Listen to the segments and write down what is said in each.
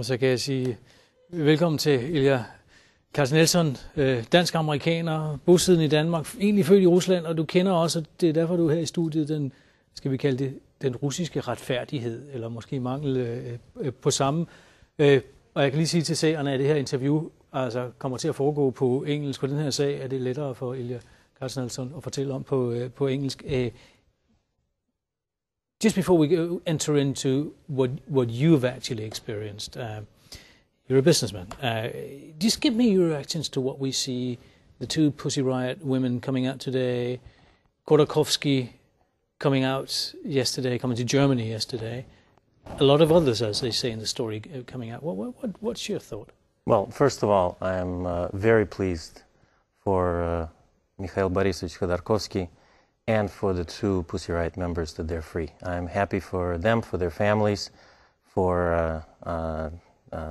Og så kan jeg sige velkommen til Ilya Katsnelson, dansk-amerikaner, bosiddende i Danmark, egentlig født i Rusland, og du kender også, det er derfor du er her i studiet, den, skal vi kalde det, den russiske retfærdighed, eller måske mangel på samme. Og jeg kan lige sige til seerne, at det her interview altså kommer til at foregå på engelsk. På den her sag er det lettere for Ilya Katsnelson at fortælle om på engelsk. Just before we enter into what you've actually experienced, you're a businessman. Just give me your reactions to what we see, the two Pussy Riot women coming out today, Khodorkovsky coming out yesterday, coming to Germany yesterday, a lot of others, as they say in the story, coming out. What's your thought? Well, first of all, I'm very pleased for Mikhail Borisovich Khodorkovsky and for the two Pussy Riot members that they're free. I'm happy for them, for their families, for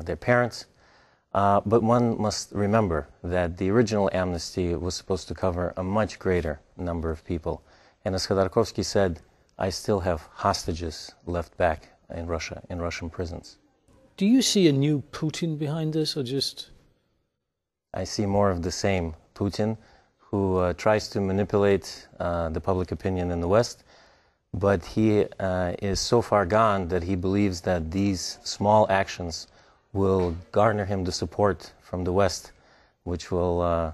their parents. But one must remember that the original amnesty was supposed to cover a much greater number of people. And as Khodorkovsky said, I still have hostages left back in Russia, in Russian prisons. Do you see a new Putin behind this, or just...? I see more of the same Putin, who tries to manipulate the public opinion in the West, but he is so far gone that he believes that these small actions will garner him the support from the West, which will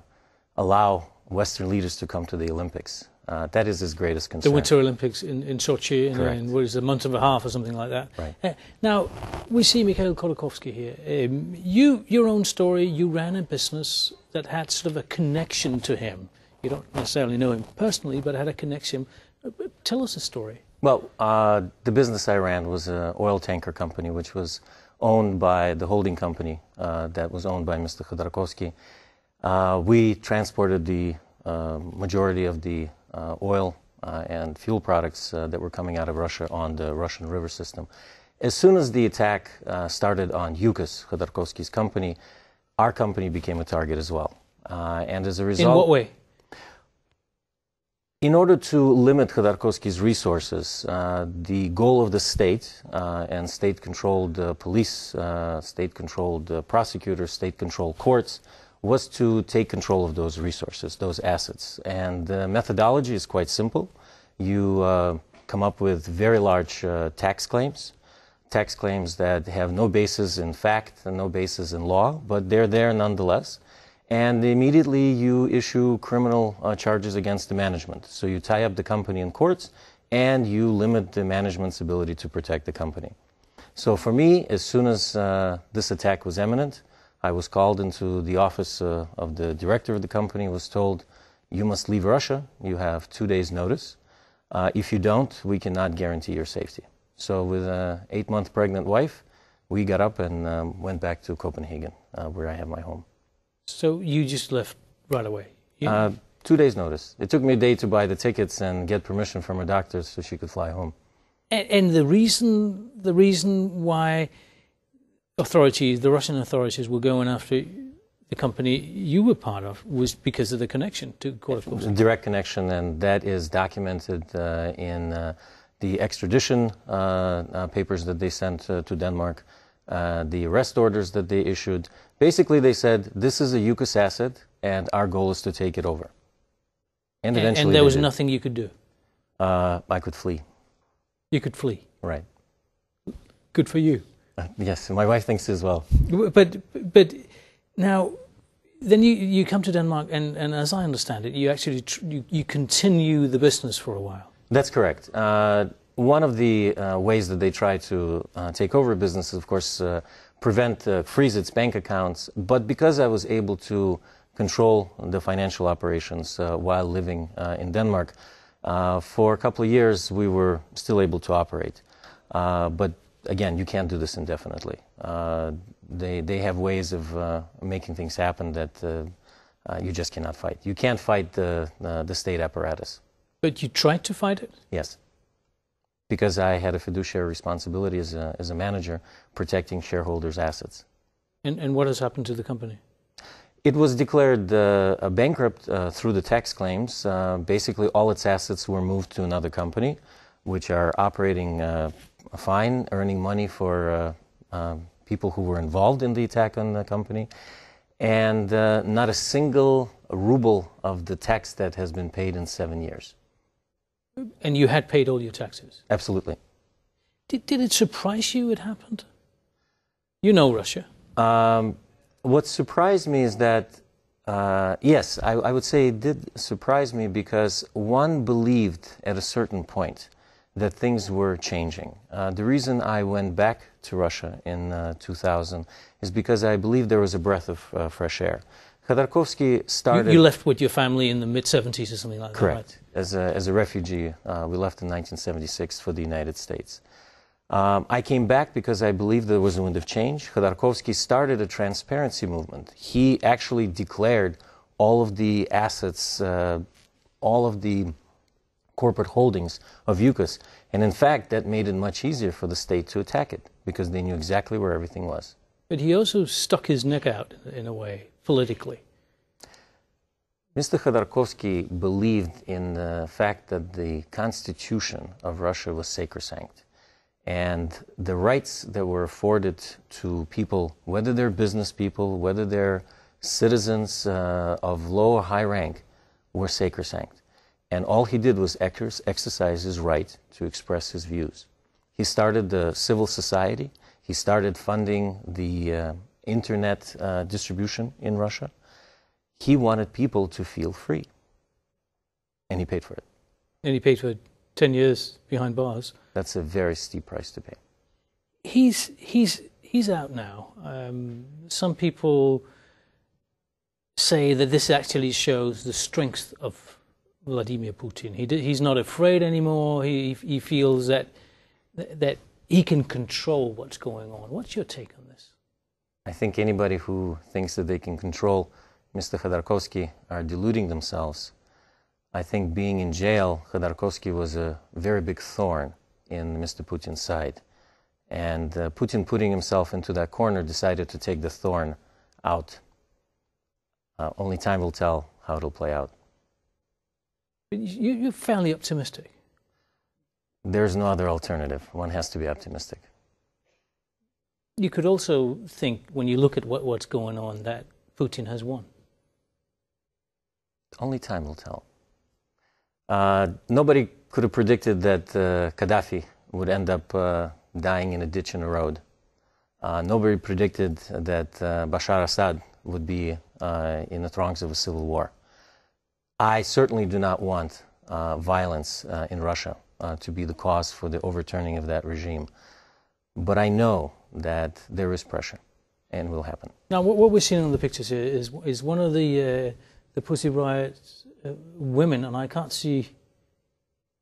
allow Western leaders to come to the Olympics. That is his greatest concern. The Winter Olympics in Sochi in what is it, a month and a half or something like that. Right. Now, we see Mikhail Khodorkovsky here. Your own story, you ran a business that had sort of a connection to him. You don't necessarily know him personally, but had a connection. Tell us a story. Well, the business I ran was an oil tanker company, which was owned by the holding company that was owned by Mr. Khodorkovsky. We transported the majority of the oil and fuel products that were coming out of Russia on the Russian river system. As soon as the attack started on Yukos, Khodorkovsky's company, our company became a target as well. And as a result... In what way? In order to limit Khodorkovsky's resources, the goal of the state and state-controlled police, state-controlled prosecutors, state-controlled courts was to take control of those resources, those assets. And the methodology is quite simple. You come up with very large tax claims that have no basis in fact and no basis in law, but they're there nonetheless. And immediately you issue criminal charges against the management. So you tie up the company in courts and you limit the management's ability to protect the company. So for me, as soon as this attack was imminent, I was called into the office of the director of the company, was told, you must leave Russia, you have 2 days notice. If you don't, we cannot guarantee your safety. So with an 8-month pregnant wife, we got up and went back to Copenhagen, where I have my home. So you just left right away? 2 days notice. It took me a day to buy the tickets and get permission from her doctor so she could fly home. And the reason why the Russian authorities were going after the company you were part of was because of the connection to Khodorkovsky. Direct connection, and that is documented in the extradition papers that they sent to Denmark, the arrest orders that they issued. Basically, they said, this is a Yukos asset, and our goal is to take it over. And eventually and there was nothing you could do? I could flee. You could flee? Right. Good for you. Yes, my wife thinks as well. But now, then you come to Denmark, and as I understand it, you actually you continue the business for a while. That's correct. One of the ways that they try to take over a business is, of course, freeze its bank accounts. But because I was able to control the financial operations while living in Denmark, for a couple of years we were still able to operate. But again, you can't do this indefinitely. They have ways of making things happen that you just cannot fight. You can't fight the state apparatus. But you tried to fight it? Yes. Because I had a fiduciary responsibility as a manager protecting shareholders' assets. And what has happened to the company? It was declared bankrupt through the tax claims. Basically, all its assets were moved to another company, which are operating fine, earning money for people who were involved in the attack on the company, and not a single ruble of the tax that has been paid in 7 years. And you had paid all your taxes? Absolutely. Did it surprise you it happened? You know Russia. What surprised me is that, yes, I would say it did surprise me, because one believed at a certain point that things were changing. The reason I went back to Russia in 2000 is because I believed there was a breath of fresh air. Khodorkovsky started... You left with your family in the mid-70s or something like that, Correct. Right? As a refugee, we left in 1976 for the United States. I came back because I believed there was a wind of change. Khodorkovsky started a transparency movement. He actually declared all of the assets, all of the corporate holdings of UKAS. And in fact, that made it much easier for the state to attack it, because they knew exactly where everything was. But he also stuck his neck out, in a way, politically. Mr. Khodorkovsky believed in the fact that the constitution of Russia was sacrosanct. And the rights that were afforded to people, whether they're business people, whether they're citizens of low or high rank, were sacrosanct. And all he did was exercise his right to express his views. He started the civil society. He started funding the internet distribution in Russia. He wanted people to feel free. And he paid for it. And he paid for 10 years behind bars. That's a very steep price to pay. He's out now. Some people say that this actually shows the strength of Vladimir Putin. He's not afraid anymore. He feels that he can control what's going on. What's your take on this? I think anybody who thinks that they can control Mr. Khodorkovsky are deluding themselves. I think being in jail, Khodorkovsky was a very big thorn in Mr. Putin's side. And Putin, putting himself into that corner, decided to take the thorn out. Only time will tell how it'll play out. You're fairly optimistic. There's no other alternative. One has to be optimistic. You could also think, when you look at what's going on, that Putin has won. Only time will tell. Nobody could have predicted that Gaddafi would end up dying in a ditch in a road. Nobody predicted that Bashar Assad would be in the throngs of a civil war. I certainly do not want violence in Russia to be the cause for the overturning of that regime. But I know that there is pressure, and will happen. Now, what we're seeing on the pictures here is one of the Pussy Riot women, and I can't see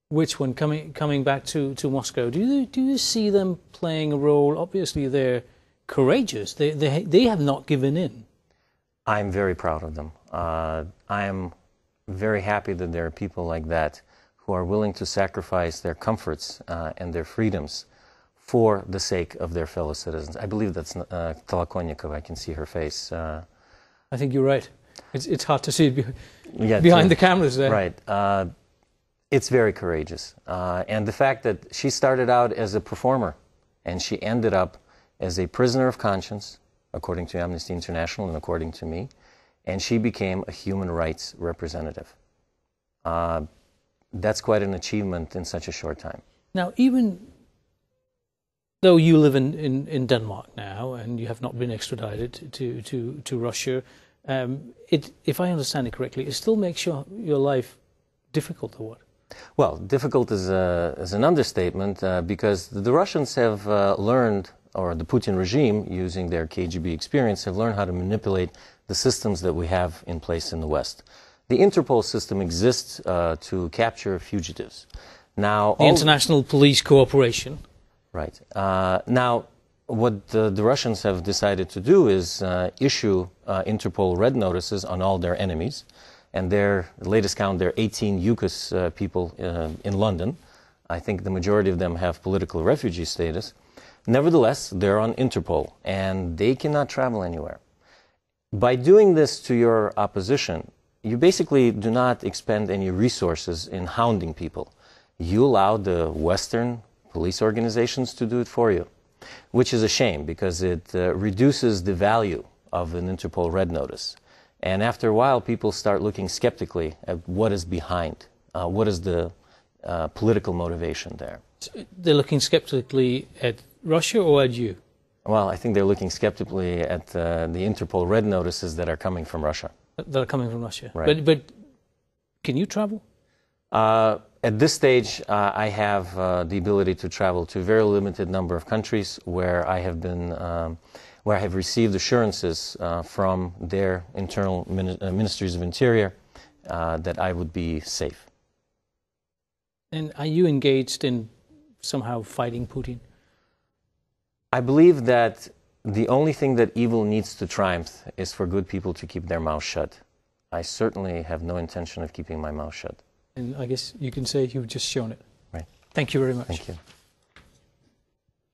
which one, coming back to Moscow. Do you see them playing a role? Obviously, they're courageous. They have not given in. I'm very proud of them. I am very happy that there are people like that who are willing to sacrifice their comforts and their freedoms for the sake of their fellow citizens. I believe that's Tolokonnikov. I can see her face. I think you're right. It's hard to see it behind the cameras there. Right. It's very courageous. And the fact that she started out as a performer and she ended up as a prisoner of conscience, according to Amnesty International and according to me, and she became a human rights representative. That's quite an achievement in such a short time. Now, even though you live in Denmark now and you have not been extradited to Russia, if I understand it correctly, it still makes your life difficult, or what? Well, difficult is an understatement, because the Russians have learned, or the Putin regime, using their KGB experience, have learned how to manipulate the systems that we have in place in the West. The Interpol system exists to capture fugitives. Now, the International Police Cooperation. Right. Now, what the Russians have decided to do is issue Interpol red notices on all their enemies. And the latest count, there are 18 UKAS people in London. I think the majority of them have political refugee status. Nevertheless, they're on Interpol, and they cannot travel anywhere. By doing this to your opposition, you basically do not expend any resources in hounding people. You allow the Western police organizations to do it for you. which is a shame because it reduces the value of an Interpol red notice. And after a while, people start looking skeptically at what is behind, what is the political motivation there. They're looking skeptically at Russia or at you? Well, I think they're looking skeptically at the Interpol red notices that are coming from Russia. That are coming from Russia. Right. But can you travel? At this stage, I have the ability to travel to a very limited number of countries where I have been, where I have received assurances from their internal ministries of interior that I would be safe. And are you engaged in somehow fighting Putin? I believe that the only thing that evil needs to triumph is for good people to keep their mouth shut. I certainly have no intention of keeping my mouth shut. And I guess you can say you've just shown it. Right. Thank you very much. Thank you.